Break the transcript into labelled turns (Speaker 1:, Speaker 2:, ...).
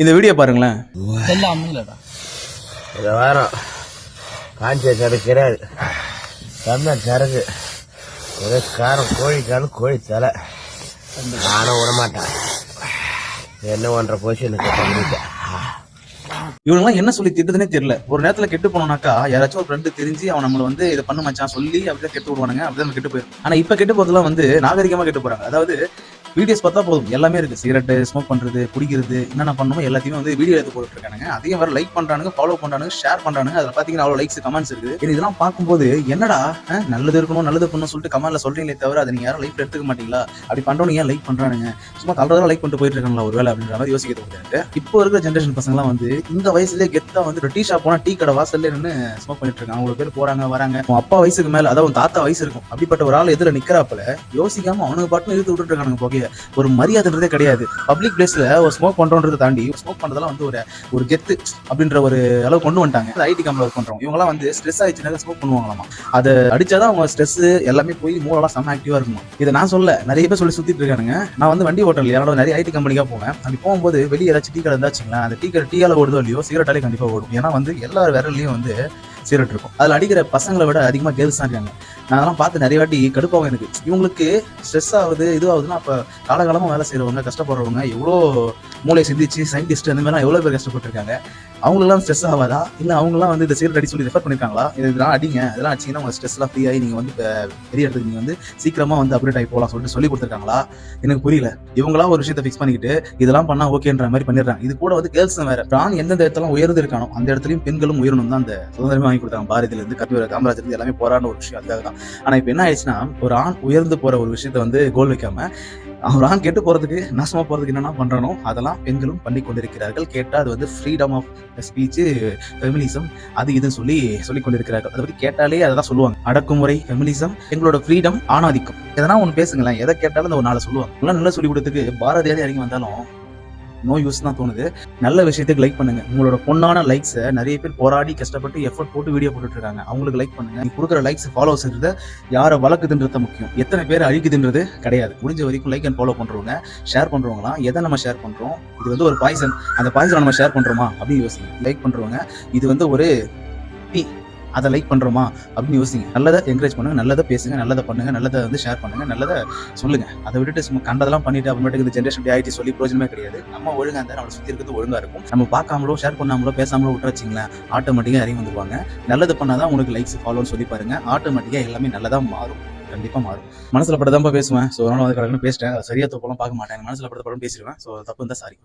Speaker 1: இந்த வீடியோ பாருங்களேன்.
Speaker 2: இந்த வாரம் காஞ்சி கிடைக்கிறாரு தமிழ் சரகு ஒரே காரம் கோழிக்காலும் கோழி தலை நானும் விடமாட்டேன். என்ன பண்ற பொசிஷனுக்கு பண்ணிட்டேன்.
Speaker 1: இவங்கெல்லாம் என்ன சொல்லி திட்டுதுன்னே தெரியல. ஒரு நேரத்துல கெட்டு போனோம்னாக்கா யாராச்சும் ஒரு ஃப்ரெண்டு தெரிஞ்சு அவன் நம்மள வந்து இதை பண்ண மச்சான் சொல்லி அப்படியே கெட்டு விடுவானுங்க. அப்படிதான் கெட்டு போயிடும். ஆனா இப்ப கெட்டு போறதுலாம் வந்து நாகரிகமா கெட்டு போறாங்க. அதாவது வீடியோஸ் பார்த்தா போதும், எல்லாமே இருக்கு. சிகரெட்டு ஸ்மோக் பண்றது, குடிக்கிறது, என்னென்ன பண்ணணுமோ எல்லாத்தையுமே வந்து வீடியோ எடுத்து போட்டு இருக்கானுங்க. அதையும் வேற லைக் பண்றானுங்க, ஃபாலோ பண்றானுங்க, ஷேர் பண்றானுங்க. அதுல பாத்தீங்கன்னா அவ்வளவு லைக்ஸ் கமெண்ட்ஸ் இருக்குது. இதெல்லாம் பார்க்கும்போது என்னடா நல்லது இருக்கணும் நல்லது பண்ணணும் சொல்லிட்டு கமெண்ட்ல சொல்றீங்களே தவிர அதை நீங்க யாரும் லைஃப் எடுத்துக்க மாட்டீங்களா? அப்படி பண்றவங்க ஏன் லைக் பண்றானுங்க? சும்மா தளர்தான் லைக் பண்ணிட்டு போயிட்டு இருக்காங்களா ஒருவேளை அப்படின்ற மாதிரி யோசிக்க தோணுது. இப்போ இருக்கிற ஜென்ரேஷன் பசங்கலாம் வந்து இந்த வயசுலேயே கெத்தா வந்து டீ ஷாப் போனா டீ கடை வாசல்ல நின்று ஸ்மோக் பண்ணிட்டு இருக்காங்க. அவ்வளவு பேர் போறாங்க வராங்க. உன் அப்பா வயசுக்கு மேல, அதாவது உன் தாத்தா வயசு இருக்கும், அப்படிப்பட்ட ஒரு ஆள் எதிர நிக்கிறாப்புல யோசிக்காம அவனுக்கு பாட்டுன்னு இழுத்து விட்டுட்டு இருக்கானுங்க. போகைய ஒரு மரியாதைன்றதே கிடையாது. பப்ளிக் பிளேஸ்ல ஒரு ஸ்மோக் பண்றோன்றதை தாண்டி ஸ்மோக் பண்றதெல்லாம் வந்து ஒரு கெத்து அப்படின்ற ஒரு அளவு கொண்டு வந்துட்டாங்க. ஐடி கம்பெனில ஒர்க் பண்றவங்க இவங்கலாம் வந்து ஸ்ட்ரெஸ் ஆயிடுச்சுன்னா ஸ்மோக் பண்ணுவாங்களாமா. அதை அடிச்சாதான் அவங்க ஸ்ட்ரெஸ் எல்லாமே போய் மூளெல்லாம் செம்ம ஆக்டிவா இருக்குமா. இதை நான் சொல்ல, நிறைய பேர் சொல்லி சுத்திட்டு இருக்கானுங்க. நான் வந்து வண்டி ஓட்டல் என்னோட நிறைய ஐடி கம்பெனிக்கா போவேன். அப்படி போகும்போது வெளியே ஏதாச்சும் டீ கடை இருந்தாச்சுங்களா, அந்த டீ கடை டீயால ஓடுதோ இல்லையோ சிகரெட்டாலே கண்டிப்பா ஓடும். ஏன்னா வந்து எல்லா விரல்லையும் வந்து சிகரெட் இருக்கும். அதுல அடிக்கிற பசங்களை விட அதிகமா கேர்ள்ஸ் தான் இருக்காங்க. நான் அதெல்லாம் பார்த்து நிறைய வாட்டி கடுப்பாகும் எனக்கு. இவங்களுக்கு ஸ்ட்ரெஸ் ஆகுது இது ஆகுதுன்னா அப்ப காலகாலமா வேலை செய்யறவங்க கஷ்டப்படுறவங்க எவ்வளோ மூளை சிந்திச்சு சயின்டிஸ்ட் அந்த மாதிரி எவ்வளவு பேர் கஷ்டப்பட்டிருக்காங்க. அவங்களெல்லாம் ஸ்ட்ரெஸ் ஆகாதா? இல்ல அவங்கலாம் வந்து இந்த சிகரெட் அடி சொல்லி ரெஃபர் பண்ணிருக்காங்களா? இதெல்லாம் அடிங்க, இதெல்லாம் அடிச்சீங்கன்னா உங்க ஸ்ட்ரெஸ் எல்லாம் ஃப்ரீ ஆகி நீங்க வந்து பெரிய இடத்துக்கு நீங்க வந்து சீக்கிரமா வந்து அப்டேட் ஆகி போகலாம் சொல்லிட்டு சொல்லி கொடுத்துருக்காங்களா? எனக்கு புரியல. இவங்களா ஒரு விஷயத்தை ஃபிக்ஸ் பண்ணிக்கிட்டு இதெல்லாம் பண்ணா ஓகேன்ற மாதிரி பண்ணிடுறாங்க. இது கூட வந்து கேர்ள்ஸ் வேற. பிரான் எந்தெந்த இடத்துல உயர்ந்து இருக்கானோ அந்த இடத்துலயும் பெண்களும் உயரணும் தான் அந்த சுதந்திரமே வாங்கி கொடுத்தாங்க. பாரதியில இருந்து கபிவர காமராஜர் இருந்து எல்லாமே போராடின ஒரு விஷயம் அதுக்காக தான். ஆனா இப்ப என்ன ஆயிடுச்சுன்னா, ஒரு ஆண் உயர்ந்து போற ஒரு விஷயத்த வந்து கோல் வைக்காம அவர் ஆண் கெட்டு போறதுக்கு நாசமா போறதுக்கு என்னென்ன பண்றானோ அதெல்லாம் பெண்களும் பண்ணி கொண்டிருக்கிறார்கள். கேட்டா அது வந்து ஃப்ரீடம் ஆஃப் ஸ்பீச், ஃபெமினிசம், அது இதுன்னு சொல்லி கொண்டிருக்கிறார்கள். அதை பத்தி கேட்டாலே அதான் சொல்லுவாங்க. அடக்குமுறை, ஃபெமினிசம், எங்களோட ஃப்ரீடம், ஆணாதிக்கம். எதனா ஒன்று பேசுங்களேன், எதை கேட்டாலும் இந்த ஒரு நாளை சொல்லுவாங்க. நல்லா சொல்லி கொடுத்ததுக்கு பாரதியாரே இறங்கி வந்தாலும் நோ யூஸ் தான் தோணுது. நல்ல விஷயத்துக்கு லைக் பண்ணுங்க. உங்களோட பொண்ணான லைக்ஸை நிறைய பேர் போராடி கஷ்டப்பட்டு எஃபர்ட் போட்டு வீடியோ போட்டுட்டு இருக்காங்க. அவங்களுக்கு லைக் பண்ணுங்க. நீ கொடுக்குற லைக்ஸ் ஃபாலோவர்ஸ் யாரை வளர்க்குதுன்றது முக்கியம். எத்தனை பேர் அழிக்குதுன்றது கிடையாது. முடிஞ்ச வரைக்கும் லைக் அண்ட் ஃபாலோ பண்றவங்க, ஷேர் பண்றவங்களாம் எதை நம்ம ஷேர் பண்றோம், இது வந்து ஒரு பாய்சன், அந்த பாய்சனை நம்ம ஷேர் பண்றோமா அப்படின்னு யோசிங்க. லைக் பண்றவங்க இது வந்து ஒரு டீ, அதை லைக் பண்றோமா அப்படின்னு யோசிங்க. நல்லதை என்கரேஜ் பண்ணுங்க, நல்லதை பேசுங்க, நல்லதை பண்ணுங்க, நல்லதை வந்து ஷேர் பண்ணுங்க, நல்லதை சொல்லுங்க. அதை விட்டுட்டு சும்மா கண்டதெல்லாம் பண்ணிட்டு அப்புறமேட்டுக்கு இந்த ஜென்ரேஷன் ஆயிட்டு சொல்லி பிரயோஜனமே கிடையாது. நம்ம ஒழுங்கா இருந்தா நம்ம சுத்தி இருக்கிறது ஒழுங்கா இருக்கும். நம்ம பார்க்காமலோ ஷேர் பண்ணாமலோ பேசாமலோ விட்டு வச்சிங்களேன், ஆட்டோமேட்டிக்கா இறங்கி வந்துருவாங்க. நல்லது பண்ணாதான் உங்களுக்கு லைக்ஸ் ஃபாலோன்னு சொல்லி பாருங்க. ஆட்டோமேட்டிக்கா எல்லாமே நல்லதா மாறும். கண்டிப்பா மாறும். மனசுல படதான் பேசுவேன். ஸோ அதனால வந்து கடற்கன்னு பேசிட்டேன். சரியா தப்பெல்லாம் பார்க்க மாட்டேன். மனசுல படம் பேசிடுவேன். ஸோ தப்பு இருந்தா சாரி.